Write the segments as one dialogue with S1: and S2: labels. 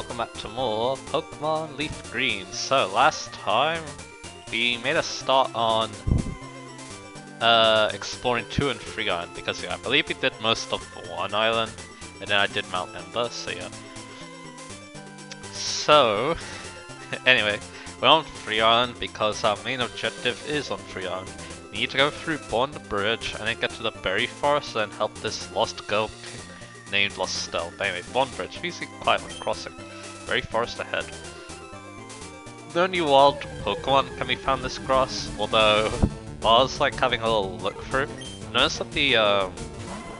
S1: welcome back to more Pokémon LeafGreen. So last time we made a start on exploring 2 and 3 Island because I believe we did most of 1 island and then I did Mount Ember, so yeah. So anyway, we're on 3 Island because our main objective is on 3 Island. We need to go through Born the Bridge and then get to the Berry Forest and help this lost girl named Lost Stell. But anyway, Born Bridge, easy quiet when crossing. Berry Forest ahead. No new wild Pokemon can be found this grass, although while I was like having a little look through, I noticed that the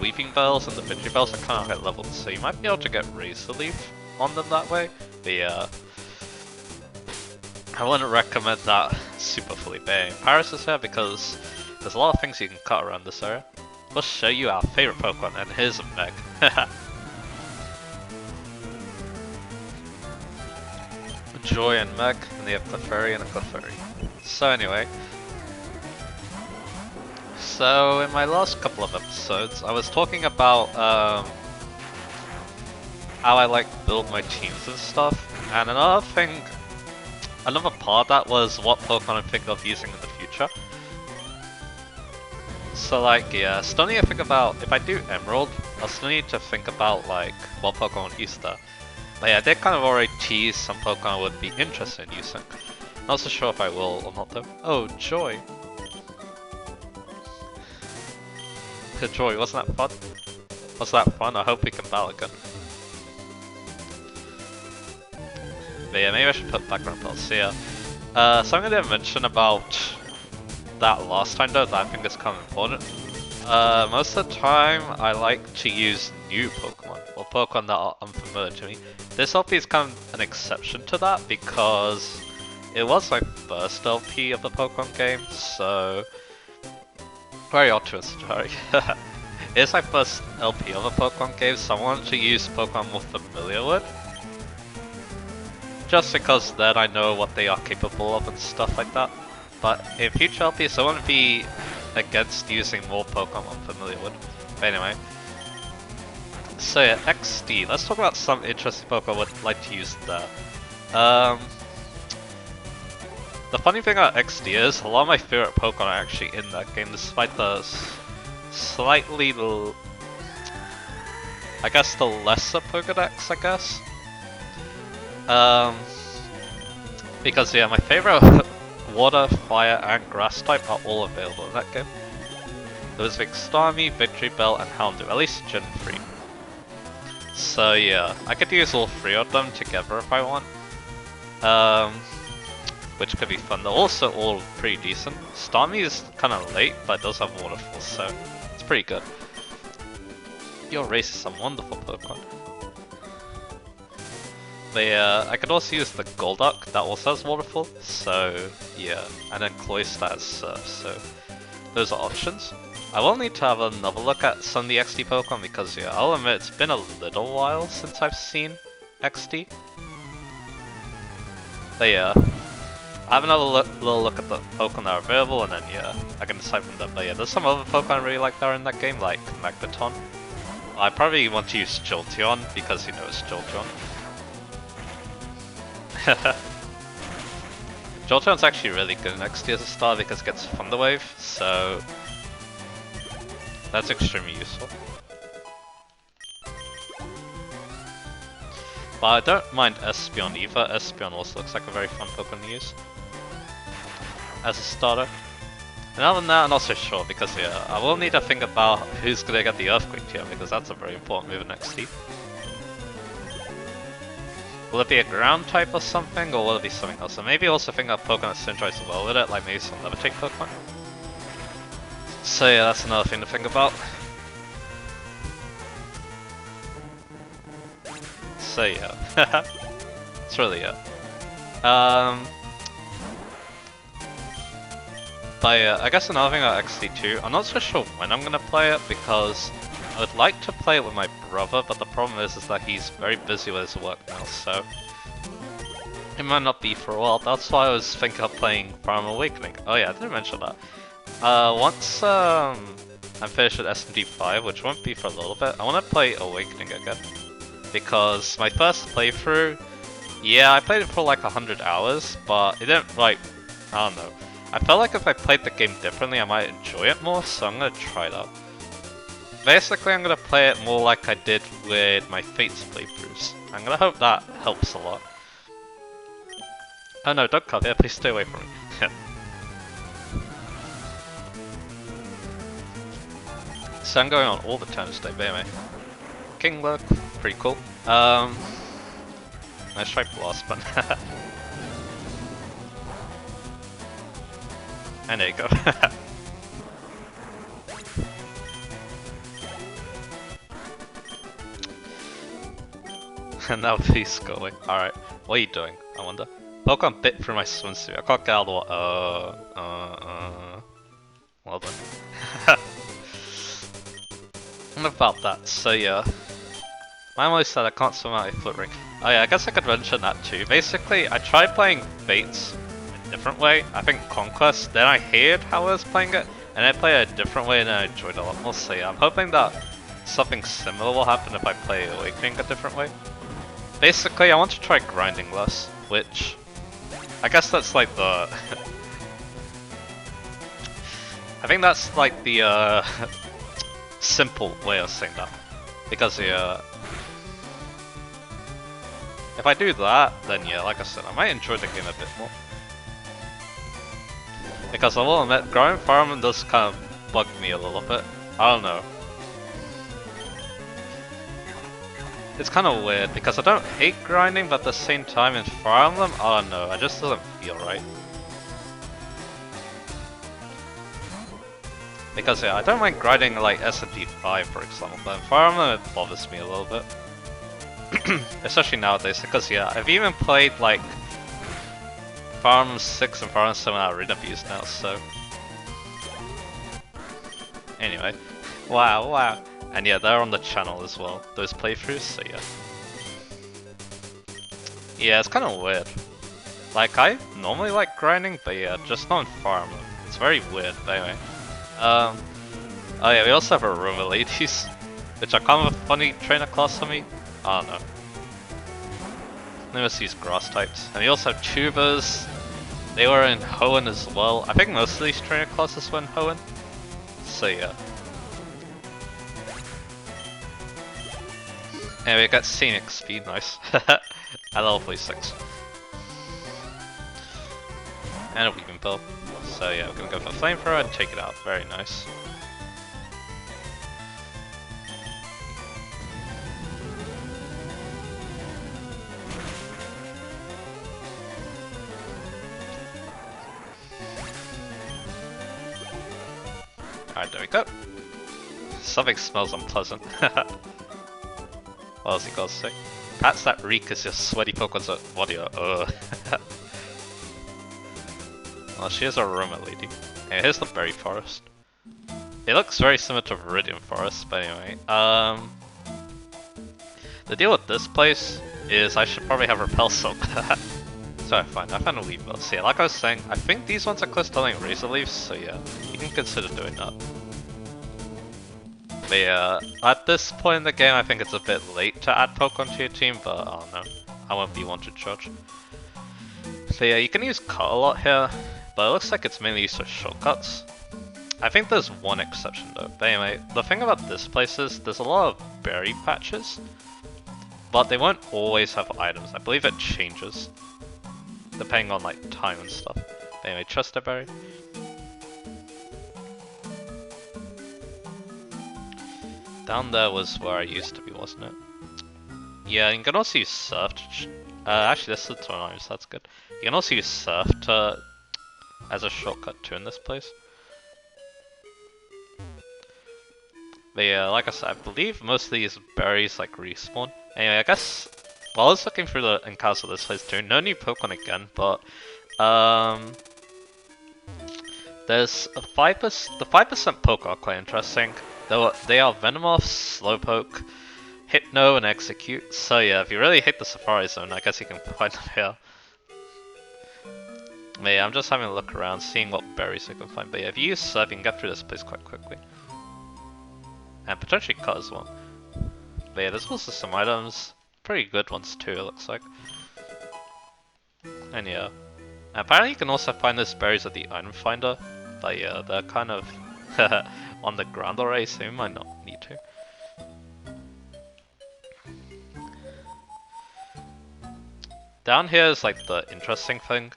S1: Weaving Bells and the Victory Bells are kind of high leveled, so you might be able to get Razor Leaf on them that way. But yeah, I wouldn't recommend that super fully. But Paris is here because there's a lot of things you can cut around this area. We'll show you our favorite Pokemon, and here's a Meg. Joy and Meg, and they have Clefairy and a Clefairy. So anyway, so in my last couple of episodes, I was talking about how I like build my teams and stuff, and another part of that was what Pokemon I think of using in the future. So like, yeah, still need to think about, if I do Emerald, I'll still need to think about like what Pokemon use there. But yeah, I did kind of already tease some Pokemon I would be interested in using. Not so sure if I will or not though. Oh, Joy! Joy, wasn't that fun? Was that fun? I hope we can battle again. But yeah, maybe I should put background belts. So yeah, something I didn't mention about that last time though, that I think is kind of important. Most of the time I like to use new Pokemon, or Pokemon that are unfamiliar to me. This LP is kind of an exception to that because it was my first LP of the Pokemon game, so very optimistic, sorry. It's my first LP of a Pokemon game, so I wanted to use Pokemon I'm more familiar with. Just because then I know what they are capable of and stuff like that. But in future LPs, I wouldn't be against using more Pokemon I'm familiar with. But anyway. So yeah, XD. Let's talk about some interesting Pokemon I would like to use there. The funny thing about XD is, a lot of my favorite Pokemon are actually in that game, despite the slightly, I guess the lesser Pokedex, I guess. Because yeah, my favorite Water, Fire, and Grass type are all available in that game. There was Starmie, Victory Bell, and Houndoom, at least Gen 3. So yeah, I could use all 3 of them together if I want. Which could be fun. They're also all pretty decent. Starmie is kind of late, but it does have Waterfall, so it's pretty good. Your race is some wonderful Pokemon. But yeah, I could also use the Golduck, that also has Waterfall, so yeah, and then Cloyster has Surf, so those are options. I will need to have another look at some of the XD Pokemon because yeah, I'll admit it's been a little while since I've seen XD. But yeah, I have another little look at the Pokemon that are available and then yeah, I can decide from them. But yeah, there's some other Pokemon I really like that are in that game, like Magneton. I probably want to use Jolteon because you know it's Jolteon. Jolteon's actually really good in XD as a starter because it gets Thunder Wave, so that's extremely useful. But I don't mind Espeon either. Espeon also looks like a very fun Pokemon to use as a starter. And other than that, I'm not so sure because yeah, I will need to think about who's gonna get the Earthquake tier because that's a very important move in XD. Will it be a ground type or something, or will it be something else? So maybe also think of Pokemon that synergize well with it, like maybe some Levitate Pokemon. So yeah, that's another thing to think about. So yeah, it's really it. But yeah, I guess another thing about XD2, I'm not so sure when I'm gonna play it because I would like to play it with my brother, but the problem is that he's very busy with his work now, so it might not be for a while. That's why I was thinking of playing Fire Emblem Awakening. Oh yeah, I didn't mention that. Once I'm finished with SMG 5, which won't be for a little bit, I want to play Awakening again. Because my first playthrough, Yeah, I played it for like 100 hours, but it didn't like, I don't know. I felt like if I played the game differently, I might enjoy it more, so I'm gonna try it out. Basically, I'm gonna play it more like I did with my Fates playthroughs. I'm gonna hope that helps a lot. Oh no, don't come here, please stay away from me. So I'm going on all the turns today, but anyway. King look, pretty cool. Nice try blast button. And there you go. And now please go away. Alright, what are you doing, I wonder? Pokemon bit through my swimsuit. I can't get out of the water. Well done. And about that, so yeah. My mom said I can't swim out a foot ring. Oh yeah, I guess I could mention that too. Basically, I tried playing Fates a different way. I think Conquest, then I hated how I was playing it, and I played it a different way and I enjoyed it a lot more. So yeah, I'm hoping that something similar will happen if I play Awakening a different way. Basically, I want to try grinding less, which I guess that's like the... I think that's like the simple way of saying that. Because yeah, if I do that, then yeah, like I said, I might enjoy the game a bit more. Because I will admit, growing farming does kind of bug me a little bit. I don't know. It's kind of weird because I don't hate grinding, but at the same time in Fire Emblem, I don't know, it just doesn't feel right. Because yeah, I don't mind grinding like S&D 5 for example, but in Fire Emblem it bothers me a little bit. Especially nowadays, because yeah, I've even played like Fire Emblem 6 and Fire Emblem 7 out of Arena Views now, so... Anyway, wow. And yeah, they're on the channel as well, those playthroughs, so yeah. Yeah, it's kind of weird. Like, I normally like grinding, but yeah, just not in Fire Emblem. It's very weird, but anyway. Oh yeah, we also have Aroma Ladies, which are kind of a funny trainer class for me. I don't know. They must use grass types. And we also have Tubers. They were in Hoenn as well. I think most of these trainer classes were in Hoenn. So yeah. Anyway, we got Scenic Speed, nice. At level 46. And a Weaving Pill. So yeah, we're gonna go for Flamethrower and take it out. Very nice. Alright, there we go. Something smells unpleasant. What else he got to say? Perhaps that reek is just sweaty Pokemon's body. Well, she is a Aroma Lady. Hey, here's the Berry Forest. It looks very similar to Viridian Forest, but anyway. The deal with this place is I should probably have Repel Silk. So I found a Weave Belt. So yeah, like I was saying, I think these ones are close to like Razor Leaves, so yeah, you can consider doing that. But yeah, at this point in the game, I think it's a bit late to add Pokemon to your team, but I don't know. I won't be one to judge. So yeah, you can use Cut a lot here, but it looks like it's mainly used for shortcuts. I think there's one exception though. But anyway, the thing about this place is there's a lot of berry patches, but they won't always have items. I believe it changes, depending on like time and stuff. But anyway, Chester Berry. Down there was where I used to be, wasn't it? Yeah, you can also use Surf to... actually, this is the turn so that's good. You can also use Surf to... as a shortcut too in this place. But yeah, like I said, I believe most of these berries like respawn. Anyway, I guess... While I was looking through the encounters of this place too, no new Pokemon again, but... there's a 5%... The 5% Poke are quite interesting. They are Venomoth, Slowpoke, Hypno, and Execute. So yeah, if you really hate the Safari Zone, I guess you can find them here. But yeah, I'm just having a look around, seeing what berries I can find. But yeah, if you use Surf, you can get through this place quite quickly. And potentially Cut as well. But yeah, there's also some items. Pretty good ones too, it looks like. And yeah. Apparently you can also find those berries at the item finder. But yeah, they're kind of on the ground already, so you might not need to. Down here is like the interesting thing.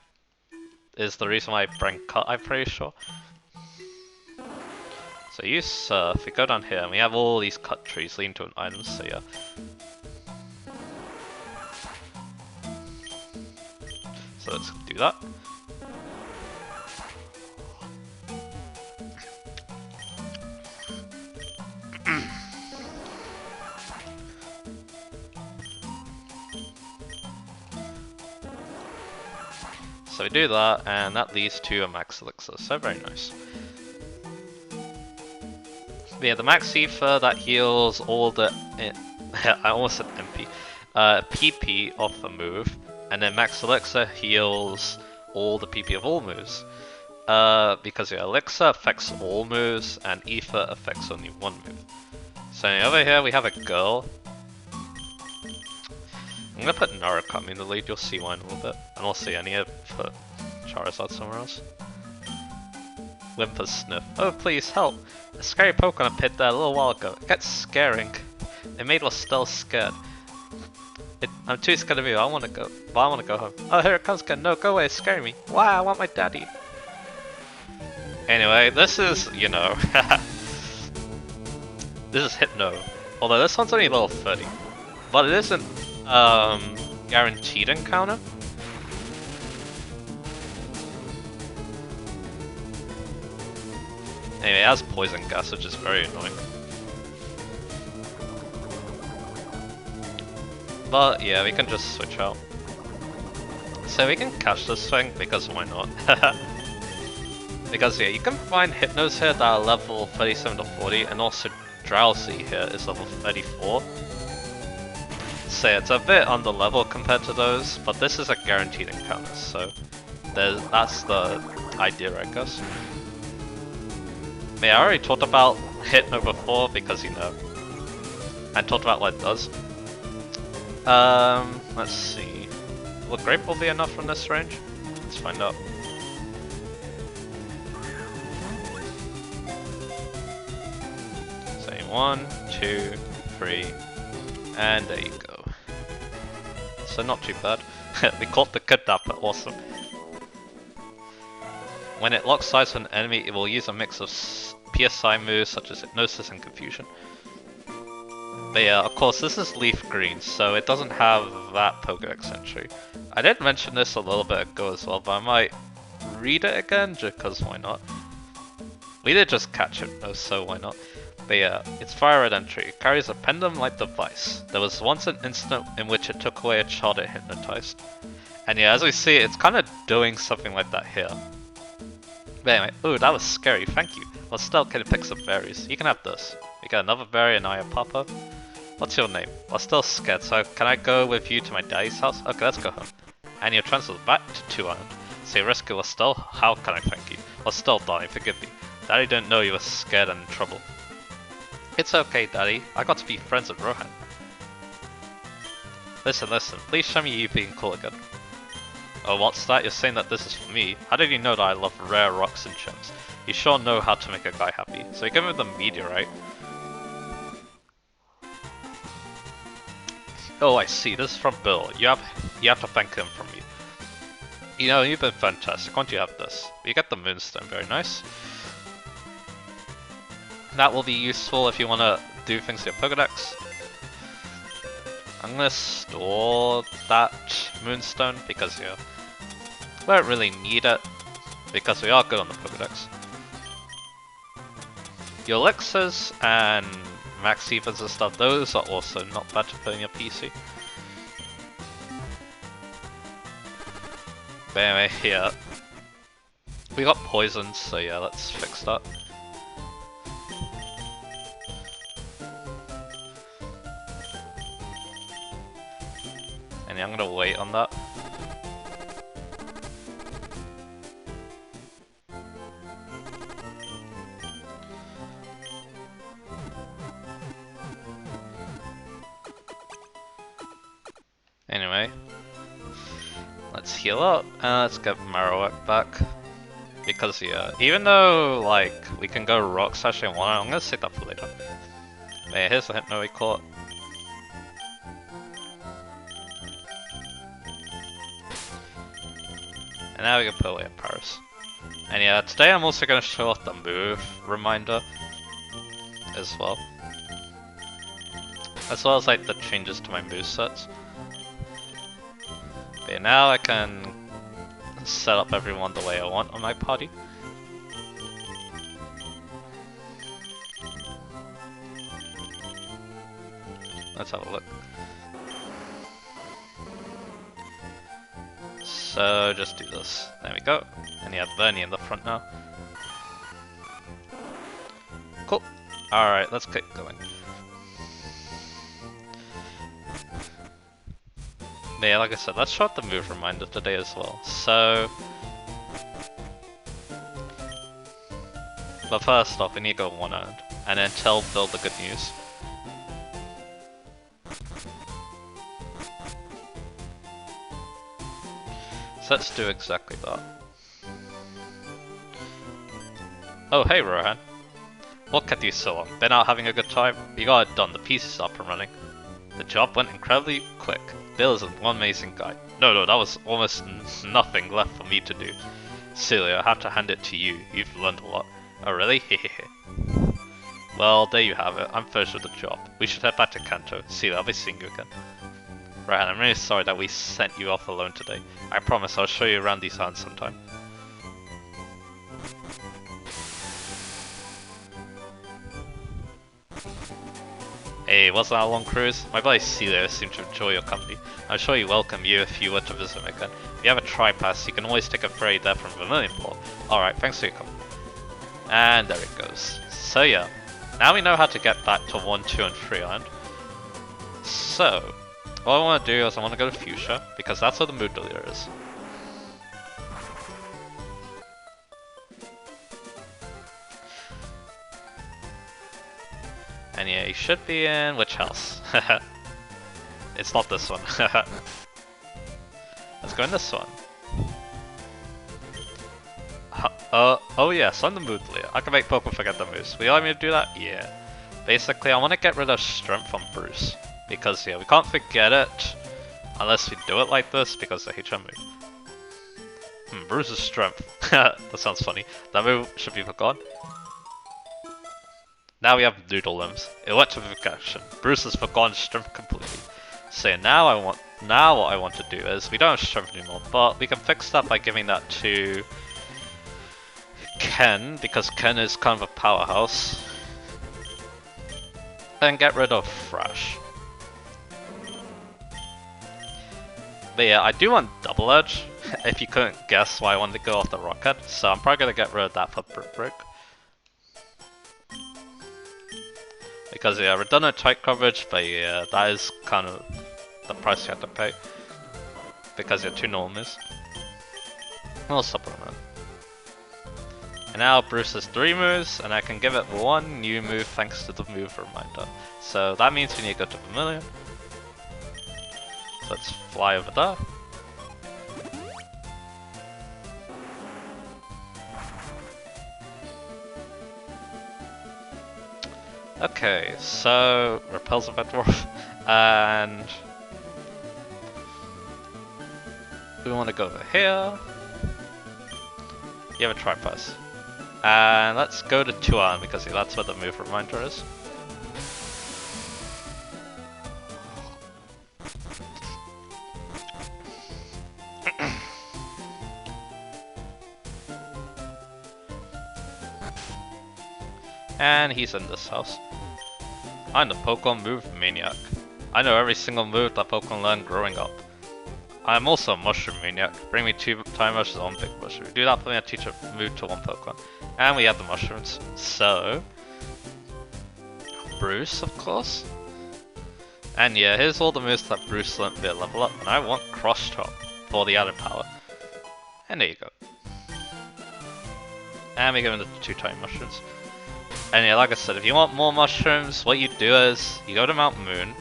S1: Is the reason why I bring cut, I'm pretty sure. So you surf, we go down here and we have all these cut trees leading to an item, so yeah. So let's do that. So we do that, and that leads to a max elixir, so very nice. But yeah, the max ether, that heals all the... I almost said MP. PP off a move, and then max elixir heals all the PP of all moves. Because yeah, elixir affects all moves, and ether affects only one move. So over here we have a girl. I'm gonna put Narukami in the lead, you'll see why in a little bit. And also, I need to put Charizard somewhere else. Whimper Sniff. Oh please, help! A scary Pokemon appeared there a little while ago. It gets scaring. It made us still scared. I'm too scared of you, I wanna go. But I wanna go home. Oh, here it comes again. No, go away, it's scaring me. Wow, I want my daddy. Anyway, this is, you know... this is Hypno. Although this one's only level 30. But it isn't guaranteed encounter. Anyway, it has poison gas, which is very annoying. But yeah, we can just switch out. So we can catch this thing, because why not? Because yeah, you can find Hypnos here that are level 37 to 40, and also Drowsy here is level 34. So it's a bit on the level compared to those, but this is a guaranteed encounter, so that's the idea, I guess. Yeah, I already talked about Hypno before because, you know, I talked about what it does. Let's see. Will Grape Ball be enough from this range? Let's find out. Say 1, 2, 3, and there you go. So not too bad. We caught the kidnapper, awesome. When it locks eyes with an enemy, it will use a mix of PSI moves such as Hypnosis and Confusion. But yeah, of course, this is LeafGreen, so it doesn't have that Pokédex entry. I did mention this a little bit ago as well, but I might read it again, just because why not? We did just catch it though, so why not? But yeah, its Fire Red entry. It carries a pendulum-like device. There was once an incident in which it took away a child it hypnotized. And yeah, as we see, it's kind of doing something like that here. But anyway, ooh, that was scary, thank you. Well, still, can you pick some berries? You can have this. You get another berry and I a pop-up. What's your name? I'm still scared, so can I go with you to my daddy's house? Okay, let's go home. And you're transferred back to 2 Island. Say rescue Estelle? How can I thank you? Estelle, darling, forgive me. Daddy didn't know you were scared and in trouble. It's okay, Daddy. I got to be friends with Rohan. Listen, please show me you being cool again. Oh, what's that? You're saying that this is for me? How did you know that I love rare rocks and gems? You sure know how to make a guy happy. So you give him the meteorite. Oh, I see. This is from Bill. You have to thank him from me. You know, you've been fantastic. Why don't you have this? You get the moonstone. Very nice. That will be useful if you want to do things with your Pokédex. I'm gonna store that moonstone because yeah, we don't really need it because we are good on the Pokédex. Your elixirs and max evens and stuff, those are also not bad to put in your PC. But anyway, yeah, we got poisoned, so yeah, let's fix that. And I'm gonna wait on that. Anyway, let's heal up, and let's get Marowak back. Because yeah, even though like we can go rock slash in one, I'm gonna save that for later. But yeah, here's the Hypno we caught. And now we can put away in Paris. And yeah, today I'm also gonna show off the move reminder as well. As well as like the changes to my movesets. But yeah, now I can set up everyone the way I want on my party. Let's have a look. So just do this. There we go. And you have Bernie in the front now. Cool. Alright, let's get going. But yeah, like I said, let's show out the move reminder today as well. So... But first off, we need to go one errand, and then tell Bill the good news. So let's do exactly that. Oh hey Rohan. What kept you so long? Been out having a good time? You got it done, the piece is up and running. The job went incredibly quick. Bill is one amazing guy. No, that was almost nothing left for me to do. Celia, I have to hand it to you. You've learned a lot. Oh really? Hehehe. Well, there you have it. I'm finished with the job. We should head back to Kanto. Celia, I'll be seeing you again. Rohan, I'm really sorry that we sent you off alone today. I promise I'll show you around these islands sometime. Hey, wasn't that a long cruise? My buddy Celia seemed to enjoy your company. I'm sure he welcome you if you were to visit him again. If you have a tri-pass, you can always take a ferry there from Vermilion Port. Alright, thanks for your company. And there it goes. So yeah, now we know how to get back to 1, 2, and 3 Island. So, what I want to do is I want to go to Fuchsia, because that's where the mood deleter is. And yeah, you should be in which house? It's not this one. Let's go in this one. Oh yes, I'm the mood deleter. I can make Pokemon forget the moves. Will you allow me to do that? Yeah. Basically, I want to get rid of strength on Bruce. Because yeah, we can't forget it unless we do it like this because of HM move. Bruce's strength. That sounds funny. That move should be forgotten. Now we have Noodle Limbs. Electrification. Bruce has forgotten strength completely. So now what I want to do is we don't have strength anymore, but we can fix that by giving that to Ken, because Ken is kind of a powerhouse. And get rid of Thrash. But yeah, I do want Double Edge, if you couldn't guess why I wanted to go off the Rocket, so I'm probably going to get rid of that for Brick. Because yeah, redundant tight coverage, but yeah, that is kind of the price you have to pay. Because you're two normies. We'll supplement. And now Bruce has 3 moves, and I can give it 1 new move thanks to the move reminder. So that means we need to go to Vermilion. So let's fly over there. Okay, so repels a Bedwolf, and we want to go over here. You have a Tri-Pass. And let's go to 2 Island because that's where the move reminder is. And he's in this house. I'm the Pokemon Move Maniac. I know every single move that Pokemon learned growing up. I'm also a Mushroom Maniac. Bring me 2 Time Rushes on Big Mushroom. Do that for me, I teach a move to 1 Pokemon. And we have the mushrooms. So Bruce, of course. And yeah, here's all the moves that Bruce learned via level up. And I want Cross Chop for the added power. And there you go. And we go into the 2 Time Mushrooms. And yeah, like I said, if you want more mushrooms, what you do is you go to Mount Moon,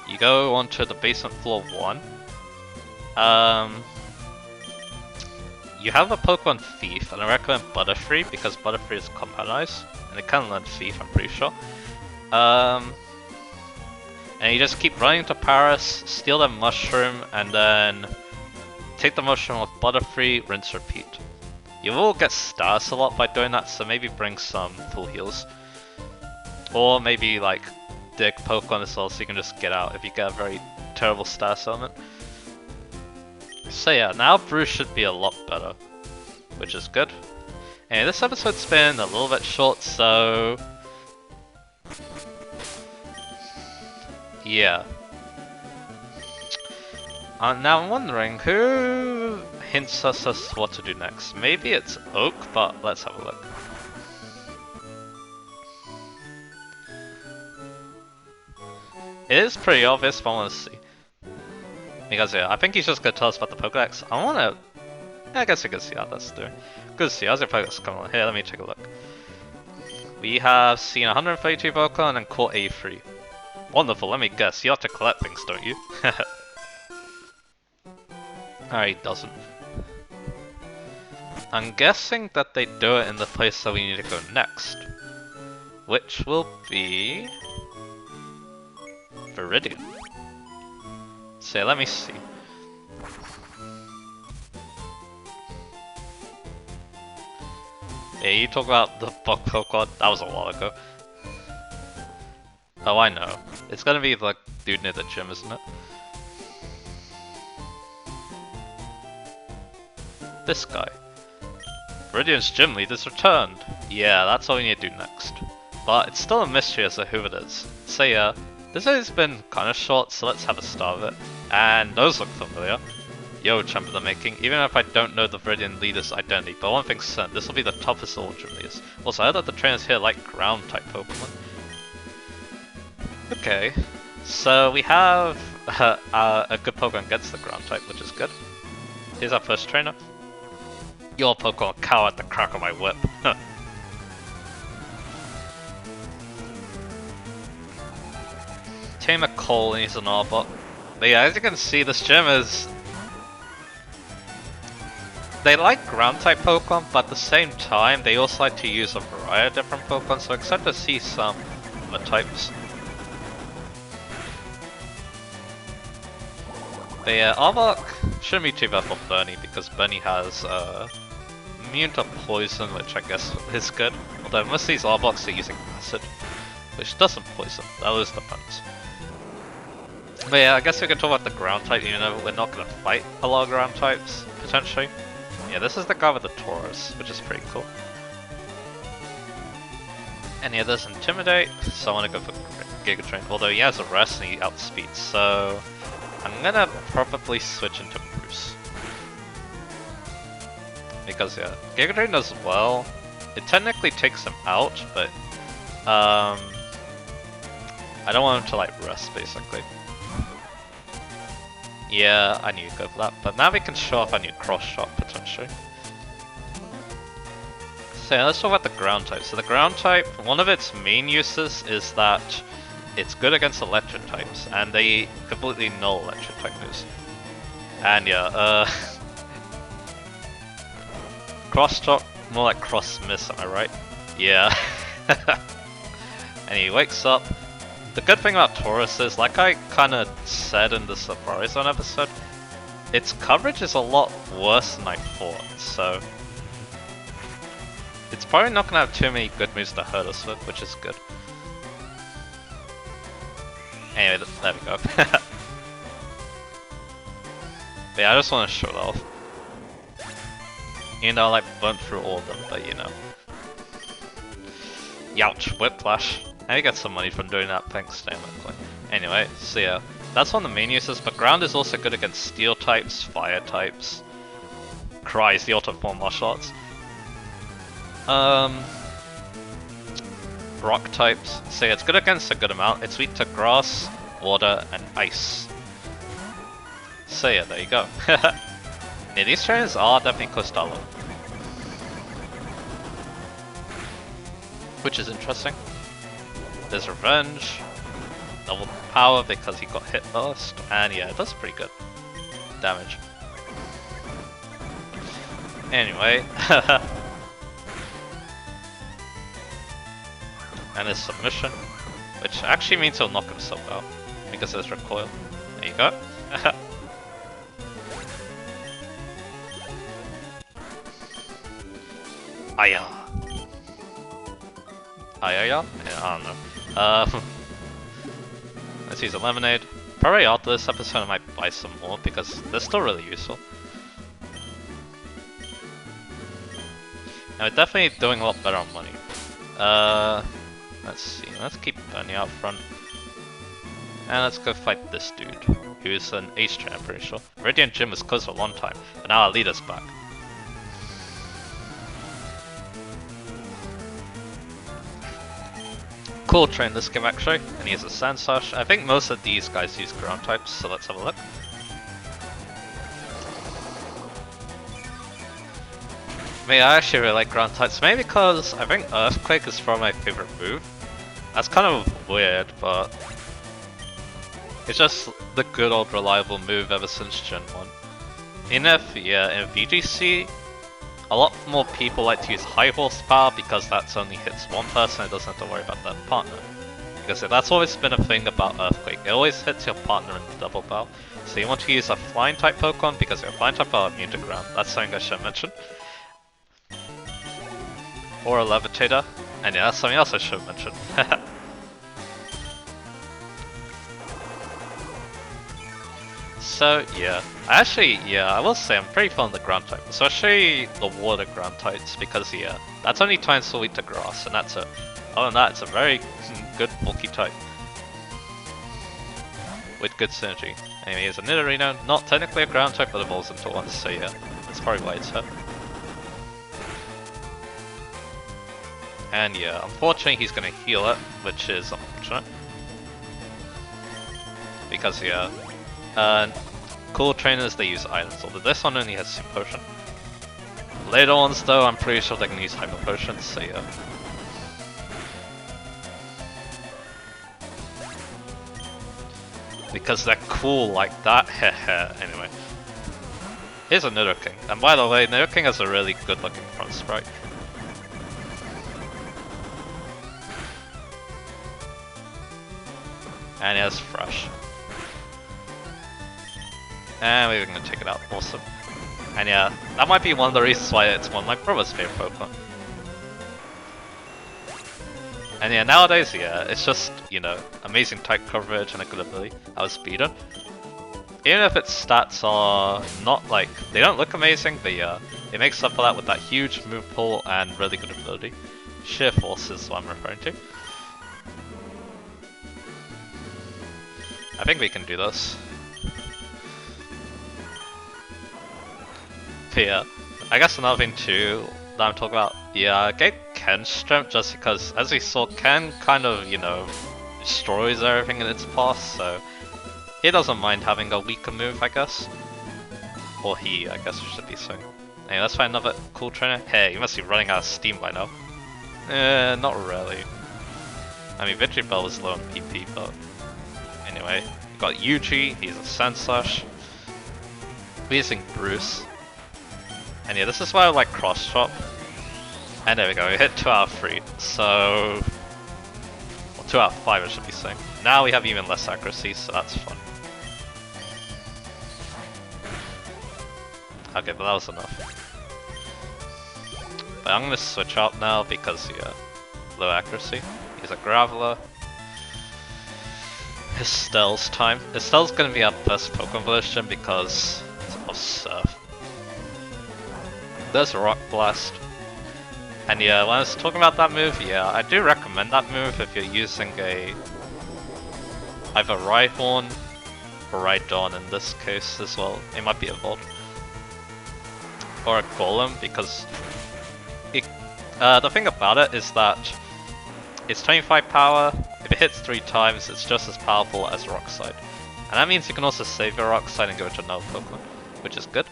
S1: you go onto the basement floor 1. you have a Pokemon Thief, and I recommend Butterfree because Butterfree is compound-ized, and it can learn Thief, I'm pretty sure. And you just keep running to Paris, steal the mushroom, and then take the mushroom with Butterfree, rinse, repeat. You will get stars a lot by doing that, so maybe bring some full heals. Or maybe like dig Pokemon as well so you can just get out if you get a very terrible star summon. So yeah, now Brew should be a lot better, which is good. And this episode's been a little bit short, so yeah. Now I'm wondering who hints us as what to do next. Maybe it's Oak, but let's have a look. It is pretty obvious, but I want to see. Because yeah, I think he's just gonna tell us about the Pokédex. I guess we can see how that's doing. Good to see. How's your Pokédex coming on? Here, let me take a look. We have seen 132 Pokemon and caught 83. Wonderful, let me guess. You have to collect things, don't you? Alright, he doesn't. I'm guessing that they do it in the place that we need to go next. Which will be Viridian. So let me see. Yeah, you talk about the bug Pokemon, that was a while ago. Oh, I know. It's gonna be the dude near the gym, isn't it? This guy. Viridian's gym lead has returned. Yeah, that's what we need to do next. But it's still a mystery as to who it is. So yeah, this has been kinda short, so let's have a start of it. And those look familiar. Yo, champ of the making, even if I don't know the Viridian leader's identity, but one thing's certain, this will be the toughest of all gym leaders. Also, I heard that the trainers here like ground type Pokemon. Okay, so we have a good Pokemon gets the ground type, which is good. Here's our first trainer. Your Pokemon cower at the crack of my whip. Tame a Cole and he's an Arbok. But yeah, as you can see, this gym is... They like ground type Pokemon, but at the same time, they also like to use a variety of different Pokemon, so excited to see some other types. But yeah, Arbok shouldn't be too bad for Bernie, because Bernie has immune to poison, which I guess is good. Although most of these Arboks are using acid, which doesn't poison, that was the point. But yeah, I guess we can talk about the ground type, even though we're not going to fight a lot of ground types, potentially. Yeah, this is the guy with the Taurus, which is pretty cool. And yeah, there's Intimidate, so I want to go for Giga Drain, although he has a rest and he outspeeds, so I'm gonna probably switch into Bruce. Because yeah, Giga Drain does well. It technically takes him out, but I don't want him to like rest basically. Yeah, I knew you'd go for that, but now we can show off our new cross shot potentially. So yeah, let's talk about the ground type. So the ground type, one of its main uses is that it's good against electric types, and they completely null electric type moves. And yeah, cross chop, more like cross miss, am I right? Yeah. And he wakes up. The good thing about Taurus is, like I kinda said in the Safari Zone episode, its coverage is a lot worse than I thought, so it's probably not gonna have too many good moves to hurt us with, which is good. Anyway, there we go. But yeah, I just want to show it off. You know, I like burnt through all of them, but you know. Youch, Whiplash. Now you get some money from doing that, thanks, technically. Anyway, so yeah, that's one of the main uses, but ground is also good against steel types, fire types. Cries, the auto form martial arts. Rock types, so yeah, it's good against a good amount. It's weak to grass, water, and ice. So yeah, there you go. Yeah, these trainers are definitely Costalo. Which is interesting. There's Revenge, double power because he got hit first, and yeah, it does pretty good damage. Anyway, and his submission, which actually means he'll knock himself out because there's recoil. There you go. Aya. Aya? Yeah, I don't know. Let's use a lemonade. Probably after this episode I might buy some more because they're still really useful. And we're definitely doing a lot better on money. Let's see, let's keep Bunny out front. And let's go fight this dude, who's an ace trainer, I'm pretty sure. Radiant Gym was closed for a long time, but now our leader's back. Cool train this game actually, and he has a Sand Slash. I think most of these guys use ground types, so let's have a look. I actually really like ground types, maybe because I think Earthquake is probably my favorite move. That's kind of weird, but it's just the good old reliable move ever since Gen 1. In VGC, a lot more people like to use high horsepower because that's only hits one person and doesn't have to worry about their partner. Because that's always been a thing about Earthquake, it always hits your partner in the double barrel. So you want to use a flying type Pokemon because your flying type are immune to ground. That's something I should mention. Or a Levitator, and yeah, that's something else I should mention. So yeah, I will say I'm pretty fond of the ground type, especially the water ground types, because yeah, that's only times weak to grass, and that's it. Other than that, it's a very good bulky type. With good synergy. Anyway, here's a Nidorino, not technically a ground type, but evolves into one, so yeah, that's probably why it's hit. And yeah, unfortunately he's gonna heal it, which is unfortunate. Because yeah, cool trainers, they use items, although this one only has Super Potion. Later ones though, I'm pretty sure they can use Hyper Potions, so yeah. Because they're cool like that, heh. Anyway. Here's a Nidoking, and by the way, Nidoking has a really good looking front sprite. And it has Fresh. And we're gonna take it out, awesome. And yeah, that might be one of the reasons why it's one of my brother's favorite Pokemon. And yeah, nowadays, yeah, it's just, you know, amazing type coverage and a good ability. I was speeding. Even if its stats are not like, they don't look amazing, but yeah, it makes up for that with that huge move pool and really good ability. Sheer Force is what I'm referring to. I think we can do this. But yeah, I guess another thing too that I'm talking about, yeah, get Ken's strength just because, as we saw, Ken kind of, you know, destroys everything in its path, so he doesn't mind having a weaker move, I guess. Or he, I guess, should be saying. Anyway, let's find another cool trainer. Hey, you must be running out of steam by now. Not really. I mean, Victory Bell is low on PP, but anyway, we've got Yuji, he's a Sand Slash. We're using Bruce. And yeah, this is why I like Cross Chop. And there we go, we hit 2 out of 3. So, well, 2 out of 5 I should be saying. Now we have even less accuracy, so that's fun. Okay, but that was enough. But I'm gonna switch out now because, yeah, low accuracy. He's a Graveler. Estelle's time. Estelle's gonna be our best Pokemon version because of Surf. There's Rock Blast. And yeah, when I was talking about that move, yeah, I do recommend that move if you're using a either Rhyhorn or Rhydon in this case as well. It might be evolved. Or a Golem, because it, the thing about it is that it's 25 power. If it hits 3 times, it's just as powerful as Rock Slide. And that means you can also save your Rock Slide and go to another Pokemon, which is good.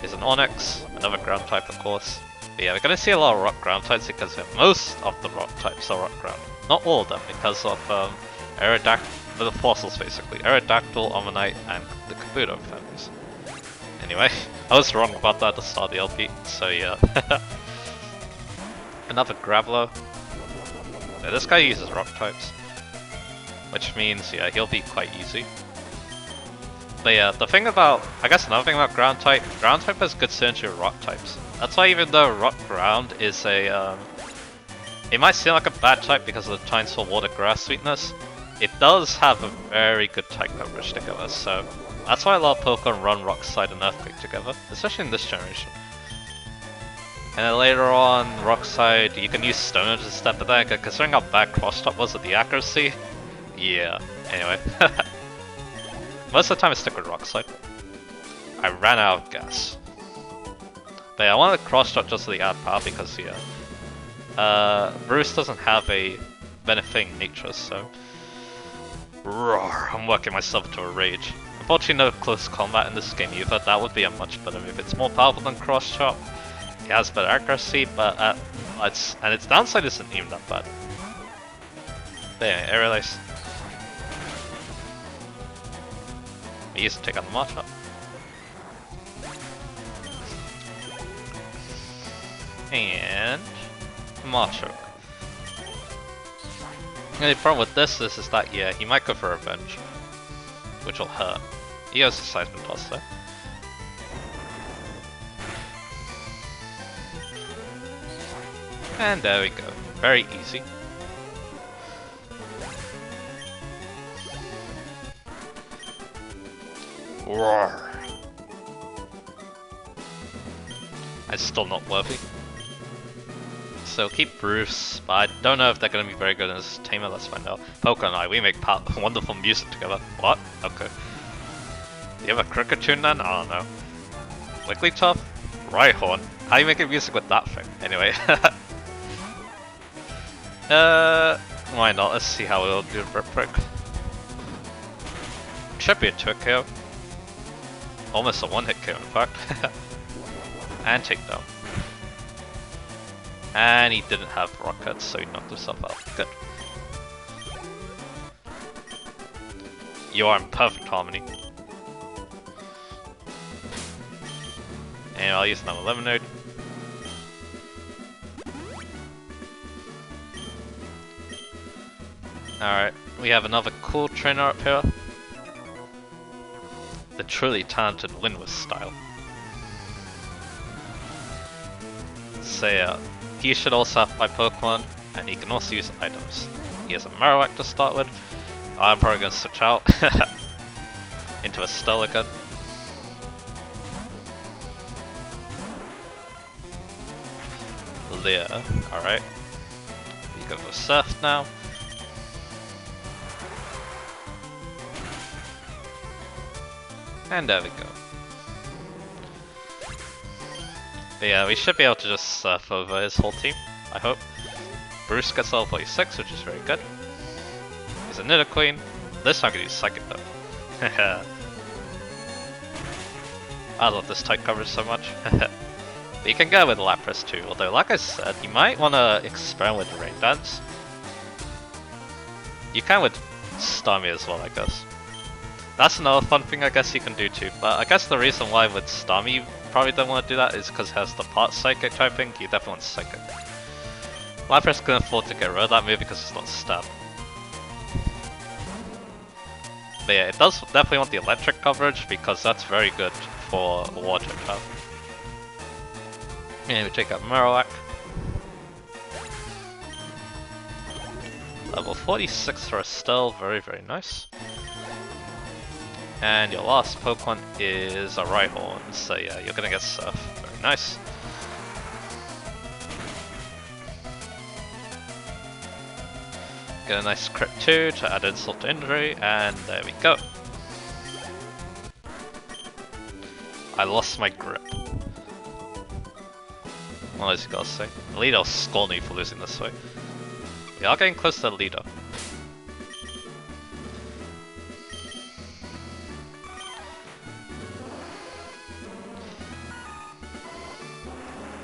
S1: Here's an Onyx, another ground type of course. But yeah, we're gonna see a lot of rock ground types because most of the rock types are rock ground. Not all of them, because of Aerodactyl, the fossils basically. Aerodactyl, Omanyte, and the Kabuto families. Anyway, I was wrong about that at the start of the LP, so yeah. Another Graveler. Yeah, this guy uses rock types, which means, yeah, he'll be quite easy. But yeah, the thing about, I guess another thing about ground type has good synergy with rock types. That's why even though rock ground is a, it might seem like a bad type because of the Tinsel water grass sweetness, it does have a very good type coverage together, so that's why a lot of Pokemon run Rock Slide and Earthquake together, especially in this generation. And then later on, Rock Slide, you can use Stone Edge instead, but then considering how bad Cross Chop was with the accuracy, yeah, anyway. Most of the time I stick with Rock Slide. I ran out of gas. But yeah, I wanted Cross Chop just so they add power because, yeah. Bruce doesn't have a benefiting nature, so... Roar, I'm working myself to a rage. Unfortunately no close combat in this game either, that would be a much better move. It's more powerful than Cross Chop, it has better accuracy, but its downside isn't even that bad. But anyway, Aerial Ace. I used to take out the Marshal. And... Marshal. The only problem with this is that, yeah, he might go for revenge, which will hurt. He has a Seismic Toss though. And there we go. Very easy. Roar. It's still not worthy. So keep Bruce, but I don't know if they're going to be very good as Tamer, let's find out. Pokemon and I, we make wonderful music together. What? Okay. Do you have a cricket tune then? I don't know. Wigglytuff? Rhyhorn? How are you making music with that thing? Anyway. Why not? Let's see how it'll do real quick. Should be a 2-hit KO. Almost a 1-hit KO in fact. And takedown. And he didn't have rockets, so he knocked himself out. Good. You are in perfect harmony. And I'll use another Lemonade. Alright, we have another cool trainer up here. The truly talented Windward style. So yeah, he should also have 5 Pokemon, and he can also use items. He has a Marowak to start with. I'm probably going to switch out into a Stellagun. Leer, alright. We go for Surf now. And there we go. But yeah, we should be able to just surf over his whole team, I hope. Bruce gets level 46, which is very good. He's a Nidoqueen. This time I can use Psychic though. I love this type coverage so much. But you can go with Lapras too, although like I said, you might want to experiment with Rain Dance. You can with Starmie as well, I guess. That's another fun thing I guess you can do too, but I guess the reason why with Starmie you probably don't want to do that is because it has the part Psychic typing, you definitely want Psychic. Lapras can afford to get rid of that move because it's not Stab. But yeah, it does definitely want the electric coverage because that's very good for water type. And we take out Marowak. Level 46 for Estelle, very nice. And your last Pokemon is a Rhyhorn, so yeah, you're gonna get Surf. Very nice. Get a nice crit 2 to add insult to injury, and there we go. I lost my grip. What else you gotta say? Lido'll scold me for losing this way. We are getting close to Lido.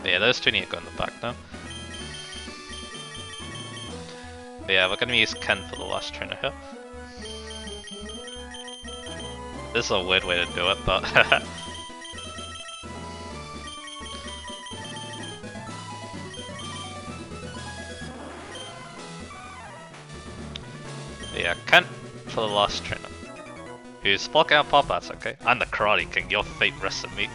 S1: But yeah, those two need to go in the back now. But yeah, we're gonna use Ken for the last trainer here. This is a weird way to do it, but Yeah, Kent for the last trainer. Who's blocking out pop, that's okay. I'm the Karate King, your fate rests on me.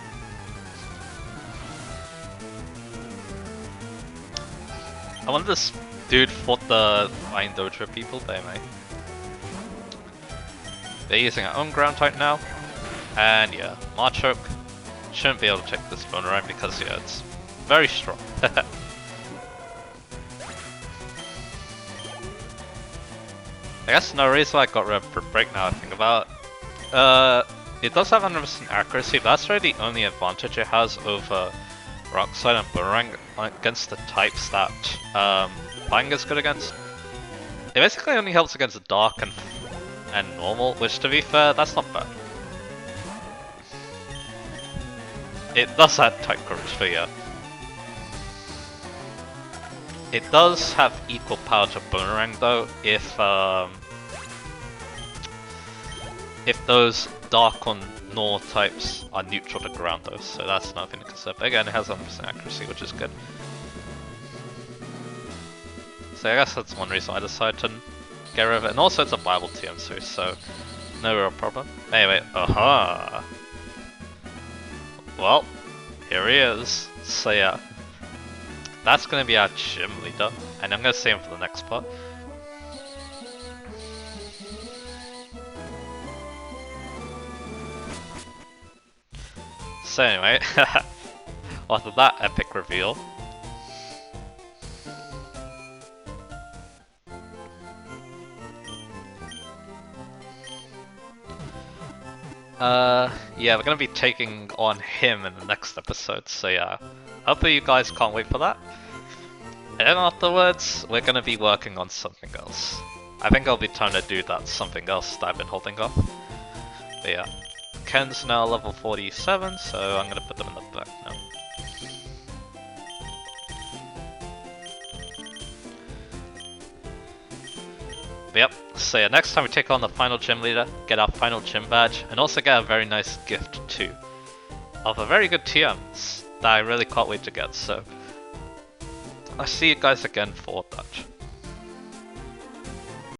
S1: I wonder this dude fought the Flying Dojo people, but anyway. They're using our own ground type now. And yeah, Machoke shouldn't be able to take this Boomerang because yeah, it's very strong. I guess no reason I got rid of Break now I think about it. It does have 100% accuracy, but that's really the only advantage it has over Rock Slide and Boomerang against the types that Flying is good against. It basically only helps against Dark and Normal, which to be fair, that's not bad. It does add type coverage, but yeah. It does have equal power to Boomerang though, if those Dark or Normal types are neutral to ground though, so that's nothing to consider. But again, it has 100% accuracy, which is good. So I guess that's one reason I decided to get rid of it. And also it's a viable TM2, so no real problem. Anyway, aha! Well, here he is. So yeah, that's gonna be our gym leader, and I'm gonna save him for the next part. So anyway, after that epic reveal, yeah, we're gonna be taking on him in the next episode, so yeah, hopefully you guys can't wait for that. And then afterwards, we're gonna be working on something else. I think it'll be time to do that something else that I've been holding off. But yeah, Ken's now level 47, so I'm gonna put them in the back now. Yep, so yeah, next time we take on the final gym leader, get our final gym badge, and also get a very nice gift too. Of a very good TMs that I really can't wait to get, so I'll see you guys again for that.